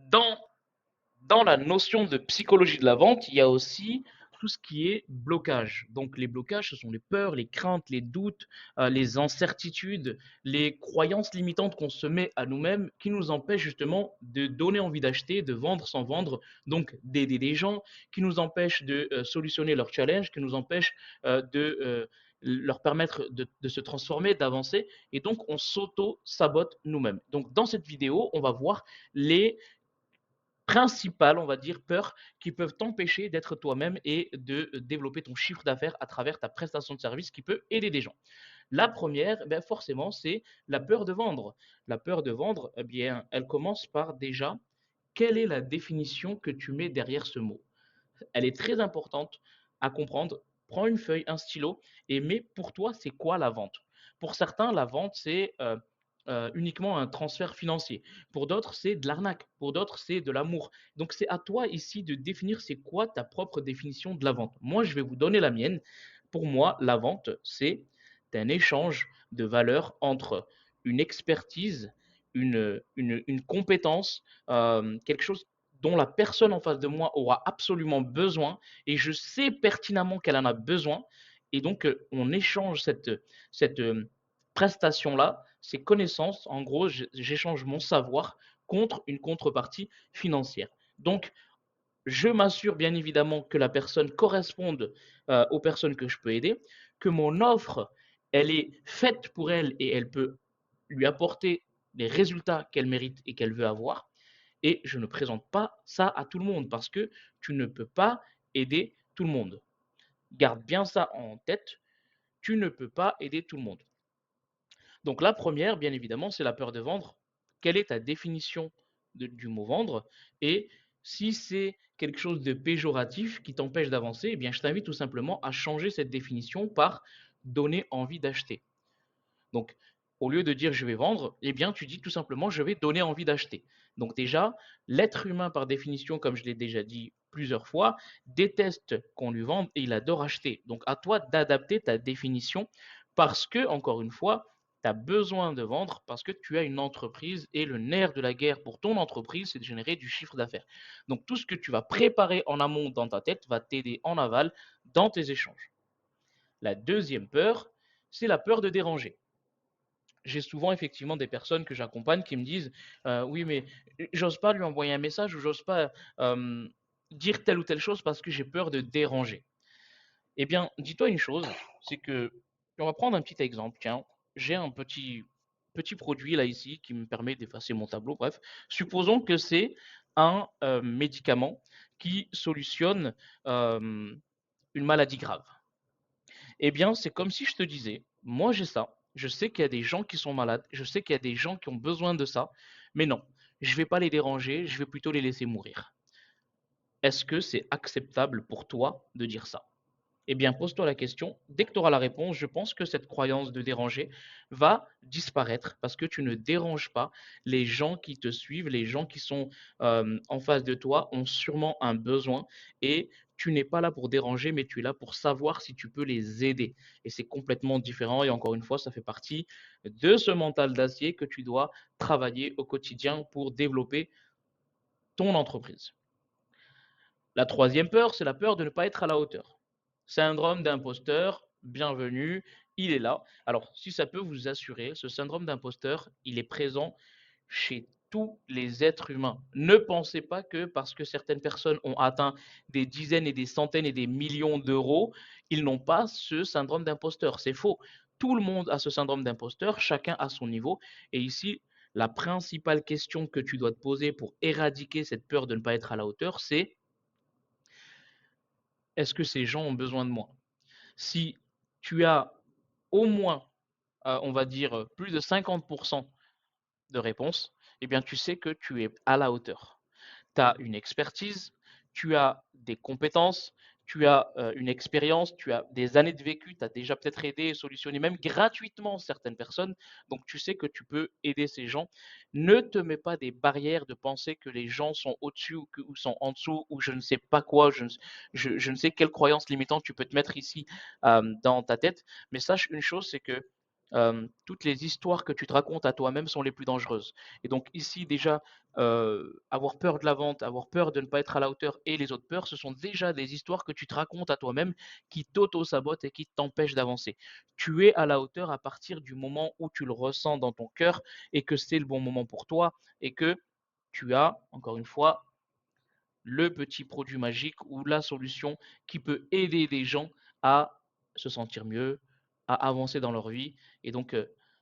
Dans, dans la notion de psychologie de la vente, il y a aussi tout ce qui est blocage. Donc les blocages, ce sont les peurs, les craintes, les doutes, les incertitudes, les croyances limitantes qu'on se met à nous-mêmes qui nous empêchent justement de donner envie d'acheter, de vendre sans vendre, donc d'aider des gens, qui nous empêchent de solutionner leurs challenges, qui nous empêchent de leur permettre de se transformer, d'avancer, et donc on s'auto-sabote nous-mêmes. Donc dans cette vidéo, on va voir les principales, on va dire, peurs qui peuvent t'empêcher d'être toi-même et de développer ton chiffre d'affaires à travers ta prestation de service qui peut aider des gens. La première, ben forcément, c'est la peur de vendre. La peur de vendre, eh bien, elle commence par déjà, quelle est la définition que tu mets derrière ce mot? Elle est très importante à comprendre. Prends une feuille, un stylo et mets pour toi, c'est quoi la vente? Pour certains, la vente, c'est uniquement un transfert financier. Pour d'autres, c'est de l'arnaque. Pour d'autres, c'est de l'amour. Donc, c'est à toi ici de définir c'est quoi ta propre définition de la vente. Moi, je vais vous donner la mienne. Pour moi, la vente, c'est un échange de valeurs entre une expertise, une compétence, quelque chose dont la personne en face de moi aura absolument besoin et je sais pertinemment qu'elle en a besoin. Et donc, on échange cette prestation-là, ces connaissances. En gros, j'échange mon savoir contre une contrepartie financière. Donc, je m'assure bien évidemment que la personne corresponde aux personnes que je peux aider, que mon offre, elle est faite pour elle et elle peut lui apporter les résultats qu'elle mérite et qu'elle veut avoir. Et je ne présente pas ça à tout le monde parce que tu ne peux pas aider tout le monde. Garde bien ça en tête, tu ne peux pas aider tout le monde. Donc la première, bien évidemment, c'est la peur de vendre. Quelle est ta définition du mot vendre? Et si c'est quelque chose de péjoratif qui t'empêche d'avancer, eh bien, je t'invite tout simplement à changer cette définition par donner envie d'acheter. Donc, au lieu de dire je vais vendre, eh bien, tu dis tout simplement je vais donner envie d'acheter. Donc déjà, l'être humain par définition, comme je l'ai déjà dit plusieurs fois, déteste qu'on lui vende et il adore acheter. Donc à toi d'adapter ta définition parce que, encore une fois, tu as besoin de vendre parce que tu as une entreprise et le nerf de la guerre pour ton entreprise, c'est de générer du chiffre d'affaires. Donc tout ce que tu vas préparer en amont dans ta tête va t'aider en aval dans tes échanges. La deuxième peur, c'est la peur de déranger. J'ai souvent effectivement des personnes que j'accompagne qui me disent oui, mais j'ose pas lui envoyer un message ou j'ose pas euh, dire telle ou telle chose parce que j'ai peur de déranger. Eh bien, dis-toi une chose, c'est que on va prendre un petit exemple. Tiens, j'ai un petit produit là ici qui me permet d'effacer mon tableau. Bref, supposons que c'est un médicament qui solutionne euh, une maladie grave. Eh bien, c'est comme si je te disais, moi j'ai ça, je sais qu'il y a des gens qui sont malades, je sais qu'il y a des gens qui ont besoin de ça, mais non, je ne vais pas les déranger, je vais plutôt les laisser mourir. Est-ce que c'est acceptable pour toi de dire ça? Eh bien, pose-toi la question. Dès que tu auras la réponse, je pense que cette croyance de déranger va disparaître parce que tu ne déranges pas les gens qui te suivent, les gens qui sont en face de toi ont sûrement un besoin et tu n'es pas là pour déranger, mais tu es là pour savoir si tu peux les aider. Et c'est complètement différent. Et encore une fois, ça fait partie de ce mental d'acier que tu dois travailler au quotidien pour développer ton entreprise. La troisième peur, c'est la peur de ne pas être à la hauteur. Syndrome d'imposteur, bienvenue, il est là. Alors, si ça peut vous assurer, ce syndrome d'imposteur, il est présent chez tous les êtres humains. Ne pensez pas que parce que certaines personnes ont atteint des dizaines et des centaines et des millions d'euros, ils n'ont pas ce syndrome d'imposteur. C'est faux. Tout le monde a ce syndrome d'imposteur, chacun à son niveau. Et ici, la principale question que tu dois te poser pour éradiquer cette peur de ne pas être à la hauteur, c'est est-ce que ces gens ont besoin de moi? Si tu as au moins, on va dire, plus de 50% de réponses, eh bien, tu sais que tu es à la hauteur. Tu as une expertise, tu as des compétences, tu as une expérience, tu as des années de vécu, tu as déjà peut-être aidé et solutionné même gratuitement certaines personnes. Donc tu sais que tu peux aider ces gens. Ne te mets pas des barrières de penser que les gens sont au-dessus ou sont en dessous ou je ne sais pas quoi, je ne sais quelle croyance limitante tu peux te mettre ici dans ta tête. Mais sache une chose, c'est que toutes les histoires que tu te racontes à toi-même sont les plus dangereuses. Et donc ici déjà, avoir peur de la vente, avoir peur de ne pas être à la hauteur et les autres peurs, ce sont déjà des histoires que tu te racontes à toi-même qui t'auto-sabotent et qui t'empêchent d'avancer. Tu es à la hauteur à partir du moment où tu le ressens dans ton cœur et que c'est le bon moment pour toi et que tu as, encore une fois, le petit produit magique ou la solution qui peut aider des gens à se sentir mieux, à avancer dans leur vie. Et donc,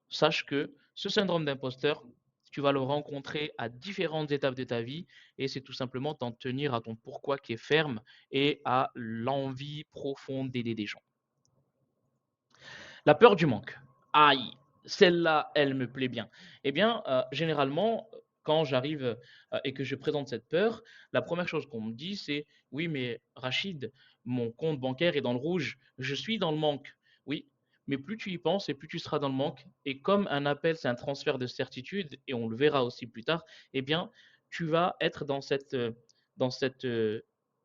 sache que ce syndrome d'imposteur, tu vas le rencontrer à différentes étapes de ta vie et c'est tout simplement t'en tenir à ton pourquoi qui est ferme et à l'envie profonde d'aider des gens. La peur du manque. Aïe, celle-là, elle me plaît bien. Eh bien, généralement, quand j'arrive, et que je présente cette peur, la première chose qu'on me dit, c'est: «Oui, mais Rachid, mon compte bancaire est dans le rouge, je suis dans le manque». Oui, mais plus tu y penses et plus tu seras dans le manque et comme un appel, c'est un transfert de certitude et on le verra aussi plus tard, eh bien, tu vas être dans cette,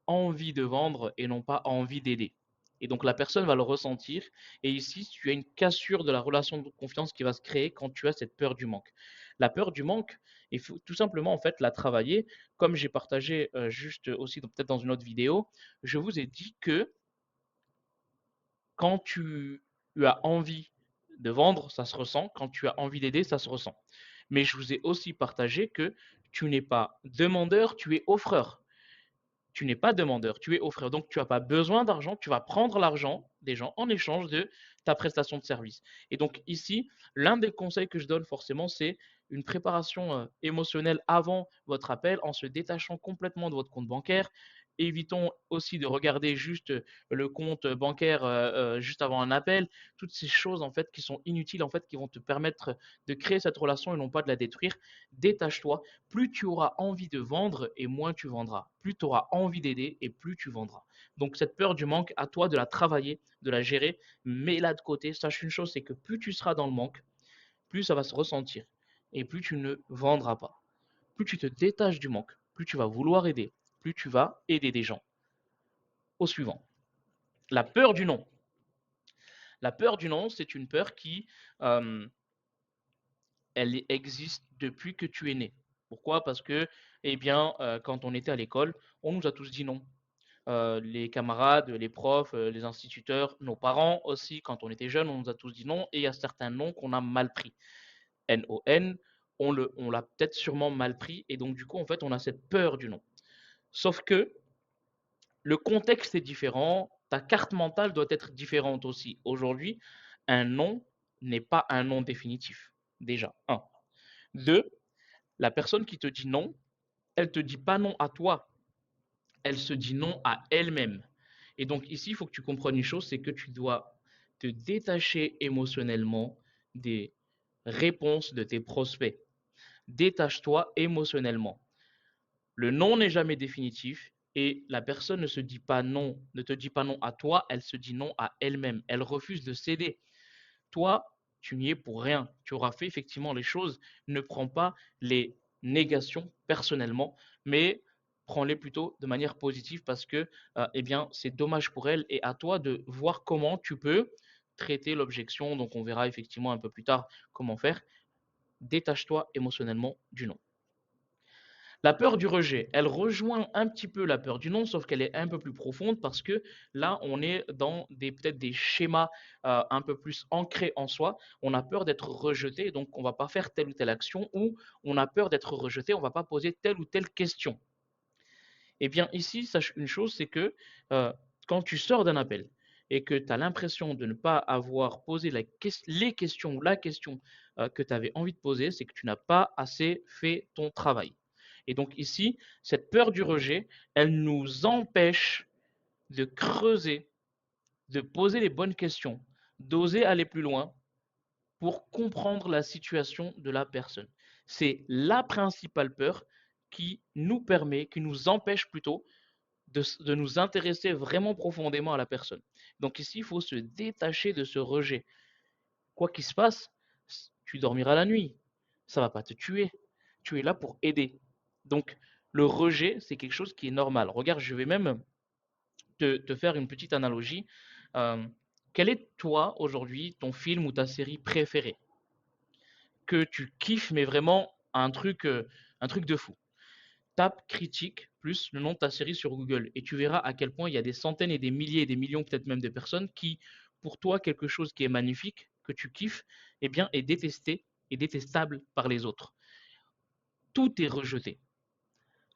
envie de vendre et non pas envie d'aider et donc la personne va le ressentir et ici, tu as une cassure de la relation de confiance qui va se créer quand tu as cette peur du manque. La peur du manque, il faut tout simplement en fait la travailler. Comme j'ai partagé juste aussi peut-être dans une autre vidéo, je vous ai dit que quand tu as envie de vendre, ça se ressent. Quand tu as envie d'aider, ça se ressent. Mais je vous ai aussi partagé que tu n'es pas demandeur, tu es offreur. Tu n'es pas demandeur, tu es offreur. Donc, tu n'as pas besoin d'argent, tu vas prendre l'argent des gens en échange de ta prestation de service. Et donc, ici, l'un des conseils que je donne forcément, c'est une préparation émotionnelle avant votre appel en se détachant complètement de votre compte bancaire. Évitons aussi de regarder juste le compte bancaire juste avant un appel. Toutes ces choses en fait qui sont inutiles en fait qui vont te permettre de créer cette relation et non pas de la détruire. Détache-toi, plus tu auras envie de vendre et moins tu vendras. Plus tu auras envie d'aider et plus tu vendras. Donc cette peur du manque, à toi de la travailler, de la gérer, mets-la de côté. Sache une chose, c'est que plus tu seras dans le manque, plus ça va se ressentir et plus tu ne vendras pas. Plus tu te détaches du manque, plus tu vas vouloir aider, plus tu vas aider des gens. Au suivant, la peur du non. La peur du non, c'est une peur qui, euh, elle existe depuis que tu es né. Pourquoi? Parce que, eh bien, quand on était à l'école, on nous a tous dit non. Les camarades, les profs, les instituteurs, nos parents aussi, quand on était jeunes, on nous a tous dit non et il y a certains noms qu'on a mal pris. N-O-N, on l'a peut-être sûrement mal pris et donc du coup, en fait, on a cette peur du non. Sauf que le contexte est différent, ta carte mentale doit être différente aussi. Aujourd'hui, un non n'est pas un non définitif. Déjà, un. Deux, la personne qui te dit non, elle te dit pas non à toi, elle se dit non à elle-même. Et donc ici, il faut que tu comprennes une chose, c'est que tu dois te détacher émotionnellement des réponses de tes prospects. Détache-toi émotionnellement. Le non n'est jamais définitif et la personne ne se dit pas non, ne te dit pas non à toi, elle se dit non à elle-même. Elle refuse de céder. Toi, tu n'y es pour rien. Tu auras fait effectivement les choses. Ne prends pas les négations personnellement, mais prends-les plutôt de manière positive parce que eh bien, c'est dommage pour elle et à toi de voir comment tu peux traiter l'objection. Donc, on verra effectivement un peu plus tard comment faire. Détache-toi émotionnellement du non. La peur du rejet, elle rejoint un petit peu la peur du non, sauf qu'elle est un peu plus profonde parce que là, on est dans peut-être des schémas un peu plus ancrés en soi. On a peur d'être rejeté, donc on ne va pas faire telle ou telle action, ou on a peur d'être rejeté, on ne va pas poser telle ou telle question. Eh bien, ici, sache une chose, c'est que quand tu sors d'un appel et que tu as l'impression de ne pas avoir posé les questions ou la question que tu avais envie de poser, c'est que tu n'as pas assez fait ton travail. Et donc ici, cette peur du rejet, elle nous empêche de creuser, de poser les bonnes questions, d'oser aller plus loin pour comprendre la situation de la personne. C'est la principale peur qui nous permet, qui nous empêche plutôt de nous intéresser vraiment profondément à la personne. Donc ici, il faut se détacher de ce rejet. Quoi qu'il se passe, tu dormiras la nuit. Ça ne va pas te tuer. Tu es là pour aider. Donc le rejet, c'est quelque chose qui est normal. Regarde, je vais même te faire une petite analogie. Euh, Quel est toi aujourd'hui ton film ou ta série préférée que tu kiffes mais vraiment un truc de fou? Tape critique plus le nom de ta série sur Google et tu verras à quel point il y a des centaines et des milliers et des millions peut-être même de personnes qui, pour toi, quelque chose qui est magnifique, que tu kiffes, eh bien, est détesté et détestable par les autres. Tout est rejeté.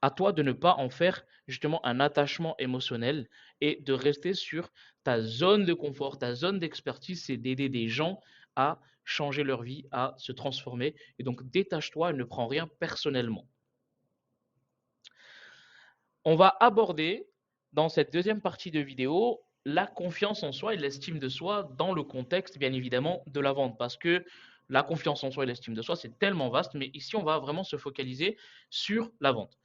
À toi de ne pas en faire justement un attachement émotionnel et de rester sur ta zone de confort, ta zone d'expertise, c'est d'aider des gens à changer leur vie, à se transformer. Et donc détache-toi et ne prends rien personnellement. On va aborder dans cette deuxième partie de vidéo la confiance en soi et l'estime de soi dans le contexte, bien évidemment, de la vente. Parce que la confiance en soi et l'estime de soi, c'est tellement vaste, mais ici, on va vraiment se focaliser sur la vente.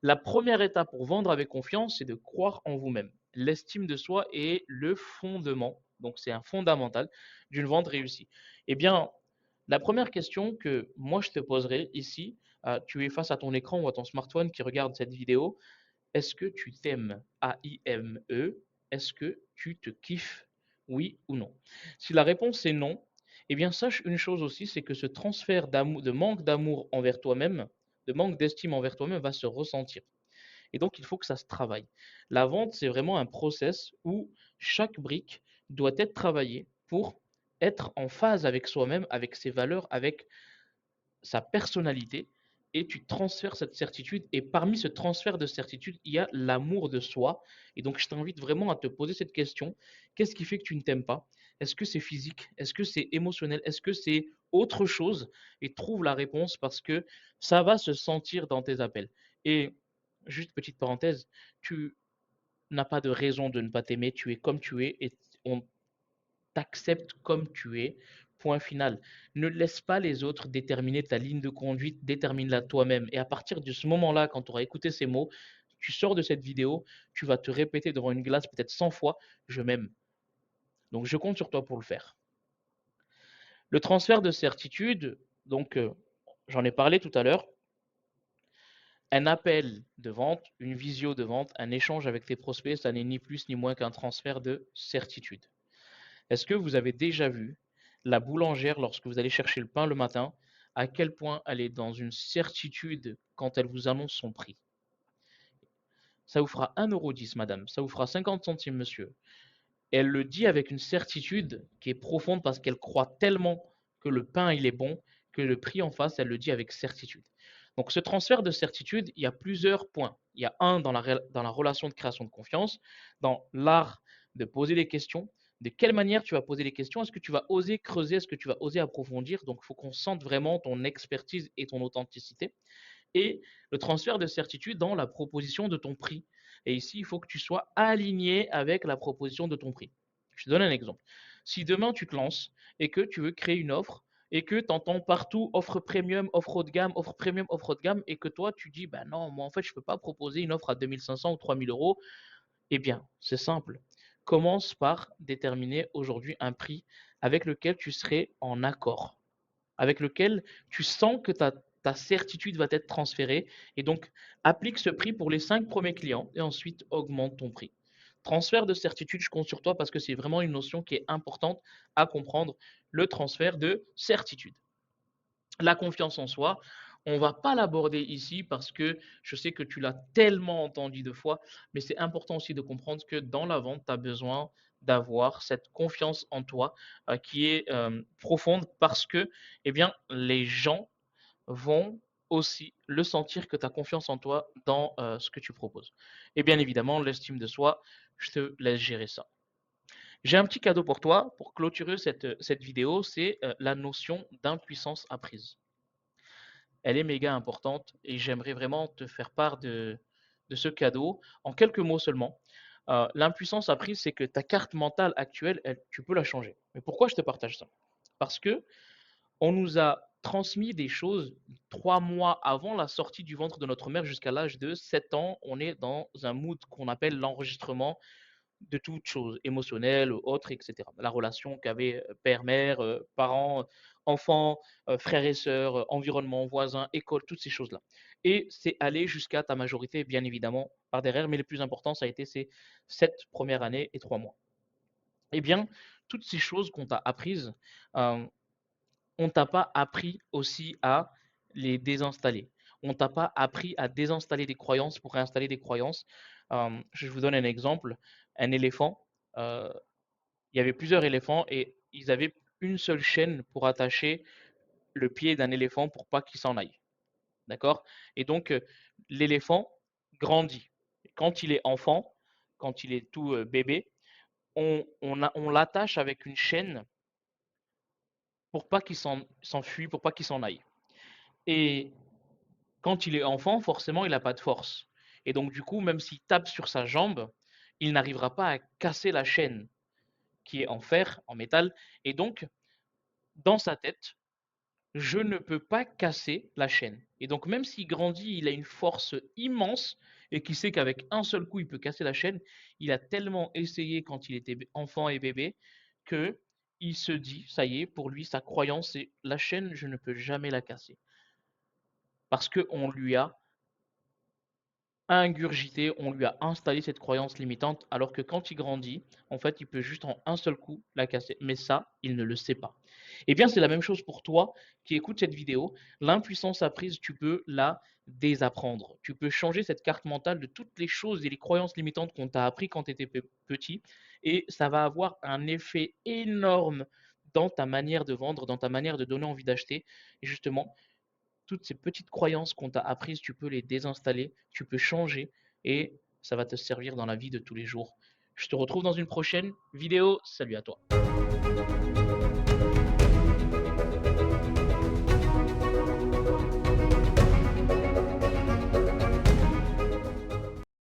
La première étape pour vendre avec confiance, c'est de croire en vous-même. L'estime de soi est le fondement, donc c'est un fondamental d'une vente réussie. Eh bien, la première question que moi je te poserai ici, tu es face à ton écran ou à ton smartphone qui regarde cette vidéo, est-ce que tu t'aimes? A-I-M-E. Est-ce que tu te kiffes? Oui ou non? Si la réponse est non, eh bien sache une chose aussi, c'est que ce transfert d'amour, de manque d'amour envers toi-même, de manque d'estime envers toi-même va se ressentir. Et donc, il faut que ça se travaille. La vente, c'est vraiment un process où chaque brique doit être travaillée pour être en phase avec soi-même, avec ses valeurs, avec sa personnalité et tu transfères cette certitude. Et parmi ce transfert de certitude, il y a l'amour de soi. Et donc, je t'invite vraiment à te poser cette question. Qu'est-ce qui fait que tu ne t'aimes pas? Est-ce que c'est physique? Est-ce que c'est émotionnel? Est-ce que c'est autre chose? Et trouve la réponse parce que ça va se sentir dans tes appels. Et juste petite parenthèse, tu n'as pas de raison de ne pas t'aimer. Tu es comme tu es et on t'acceptes comme tu es. Point final. Ne laisse pas les autres déterminer ta ligne de conduite, détermine-la toi-même. Et à partir de ce moment-là, quand tu auras écouté ces mots, tu sors de cette vidéo, tu vas te répéter devant une glace peut-être 100 fois, je m'aime. Donc je compte sur toi pour le faire. Le transfert de certitude, donc j'en ai parlé tout à l'heure, un appel de vente, une visio de vente, un échange avec tes prospects, ça n'est ni plus ni moins qu'un transfert de certitude. Est-ce que vous avez déjà vu la boulangère lorsque vous allez chercher le pain le matin, à quel point elle est dans une certitude quand elle vous annonce son prix? Ça vous fera 1,10 € madame, ça vous fera 50 centimes monsieur. Et elle le dit avec une certitude qui est profonde parce qu'elle croit tellement que le pain il est bon que le prix en face, elle le dit avec certitude. Donc ce transfert de certitude, il y a plusieurs points. Il y a un dans la relation de création de confiance, dans l'art de poser des questions. De quelle manière tu vas poser les questions? Est-ce que tu vas oser creuser? Est-ce que tu vas oser approfondir? Donc il faut qu'on sente vraiment ton expertise et ton authenticité et le transfert de certitude dans la proposition de ton prix. Et ici, il faut que tu sois aligné avec la proposition de ton prix. Je te donne un exemple. Si demain tu te lances et que tu veux créer une offre et que tu entends partout offre premium, offre haut de gamme, offre premium, offre haut de gamme et que toi tu dis ben non, moi en fait je ne peux pas proposer une offre à 2500 ou 3000 €, eh bien c'est simple. Commence par déterminer aujourd'hui un prix avec lequel tu serais en accord, avec lequel tu sens que ta certitude va être transférée. Et donc, applique ce prix pour les 5 premiers clients et ensuite augmente ton prix. Transfert de certitude, je compte sur toi parce que c'est vraiment une notion qui est importante à comprendre, le transfert de certitude. La confiance en soi, on ne va pas l'aborder ici parce que je sais que tu l'as tellement entendu de fois, mais c'est important aussi de comprendre que dans la vente, tu as besoin d'avoir cette confiance en toi qui est profonde parce que eh bien, les gens vont aussi le sentir que tu as confiance en toi dans ce que tu proposes. Et bien évidemment, l'estime de soi, je te laisse gérer ça. J'ai un petit cadeau pour toi pour clôturer cette vidéo, c'est la notion d'impuissance apprise. Elle est méga importante et j'aimerais vraiment te faire part de ce cadeau en quelques mots seulement. L'impuissance apprise, c'est que ta carte mentale actuelle, tu peux la changer. Mais pourquoi je te partage ça? Parce que on nous a transmis des choses 3 mois avant la sortie du ventre de notre mère jusqu'à l'âge de 7 ans. On est dans un mood qu'on appelle l'enregistrement de toutes choses, émotionnelles, autres, etc. La relation qu'avaient père-mère, parents, enfants, frères et sœurs, environnement, voisins, école, toutes ces choses-là. Et c'est allé jusqu'à ta majorité, bien évidemment, par derrière, mais le plus important, ça a été ces 7 premières années et 3 mois. Eh bien, toutes ces choses qu'on t'a apprises, euh, on t'a pas appris aussi à les désinstaller. On t'a pas appris à désinstaller des croyances pour réinstaller des croyances. Je vous donne un exemple. Un éléphant, euh, il y avait plusieurs éléphants et ils avaient une seule chaîne pour attacher le pied d'un éléphant pour pas qu'il s'en aille. D'accord? Et donc, l'éléphant grandit. Quand il est enfant, quand il est tout bébé, on l'attache avec une chaîne pour pas qu'il s'enfuit, pour pas qu'il s'en aille. Et quand il est enfant, forcément, il n'a pas de force. Et donc, du coup, même s'il tape sur sa jambe, il n'arrivera pas à casser la chaîne qui est en fer, en métal. Et donc, dans sa tête, je ne peux pas casser la chaîne. Et donc, même s'il grandit, il a une force immense et qu'il sait qu'avec un seul coup, il peut casser la chaîne, il a tellement essayé quand il était enfant et bébé que il se dit, ça y est, pour lui, sa croyance, c'est la chaîne, je ne peux jamais la casser. Parce qu'on lui a ingurgité, on lui a installé cette croyance limitante, alors que quand il grandit, en fait, il peut juste en un seul coup la casser. Mais ça, il ne le sait pas. Eh bien, c'est la même chose pour toi qui écoutes cette vidéo. L'impuissance apprise, tu peux la désapprendre. Tu peux changer cette carte mentale de toutes les choses et les croyances limitantes qu'on t'a appris quand tu étais petit, et ça va avoir un effet énorme dans ta manière de vendre, dans ta manière de donner envie d'acheter. Et justement, toutes ces petites croyances qu'on t'a apprises, tu peux les désinstaller, tu peux changer et ça va te servir dans la vie de tous les jours. Je te retrouve dans une prochaine vidéo. Salut à toi.